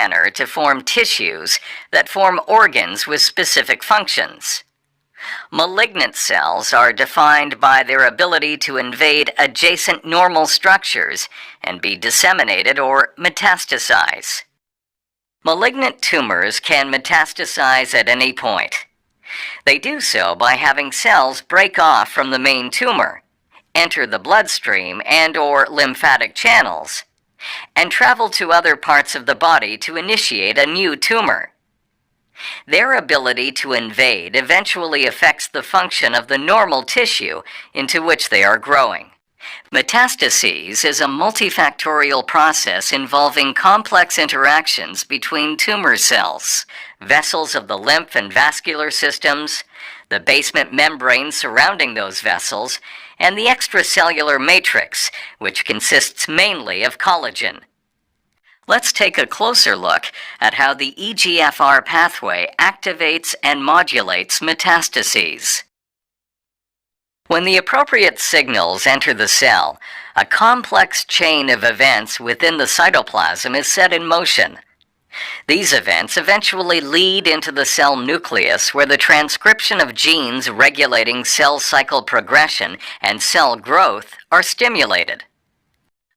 manner to form tissues that form organs with specific functions. Malignant cells are defined by their ability to invade adjacent normal structures and be disseminated or metastasize. Malignant tumors can metastasize at any point. They do so by having cells break off from the main tumor, enter the bloodstream and/or lymphatic channels, and travel to other parts of the body to initiate a new tumor. Their ability to invade eventually affects the function of the normal tissue into which they are growing. Metastases is a multifactorial process involving complex interactions between tumor cells, vessels of the lymph and vascular systems, the basement membrane surrounding those vessels, and the extracellular matrix, which consists mainly of collagen. Let's take a closer look at how the EGFR pathway activates and modulates metastases. When the appropriate signals enter the cell, a complex chain of events within the cytoplasm is set in motion. These events eventually lead into the cell nucleus, where the transcription of genes regulating cell cycle progression and cell growth are stimulated.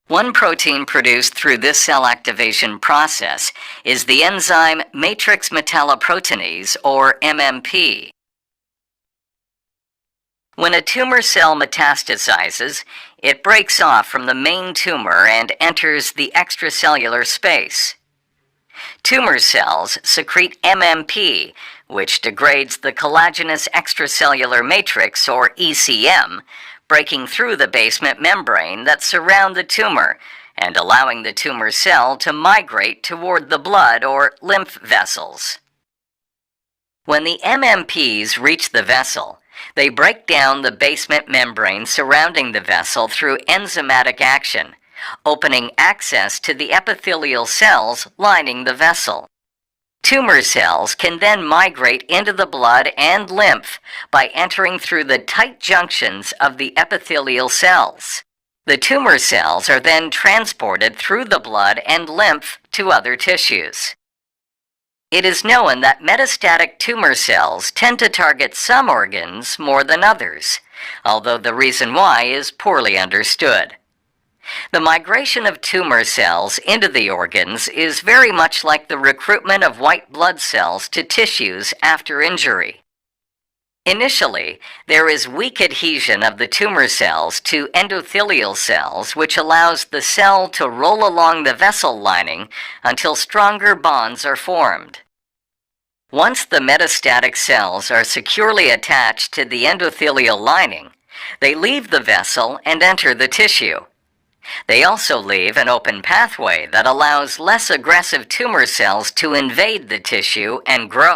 One protein produced through this cell activation process is the enzyme matrix metalloproteinase, or MMP. When a tumor cell metastasizes, it breaks off from the main tumor and enters the extracellular space. Tumor cells secrete MMP, which degrades the collagenous extracellular matrix, or ECM, breaking through the basement membrane that surround the tumor and allowing the tumor cell to migrate toward the blood or lymph vessels. When the MMPs reach the vessel, they break down the basement membrane surrounding the vessel through enzymatic action, opening access to the epithelial cells lining the vessel. Tumor cells can then migrate into the blood and lymph by entering through the tight junctions of the epithelial cells. The tumor cells are then transported through the blood and lymph to other tissues. It is known that metastatic tumor cells tend to target some organs more than others, although the reason why is poorly understood. The migration of tumor cells into the organs is very much like the recruitment of white blood cells to tissues after injury. Initially, there is weak adhesion of the tumor cells to endothelial cells, which allows the cell to roll along the vessel lining until stronger bonds are formed. Once the metastatic cells are securely attached to the endothelial lining, they leave the vessel and enter the tissue. They also leave an open pathway that allows less aggressive tumor cells to invade the tissue and grow.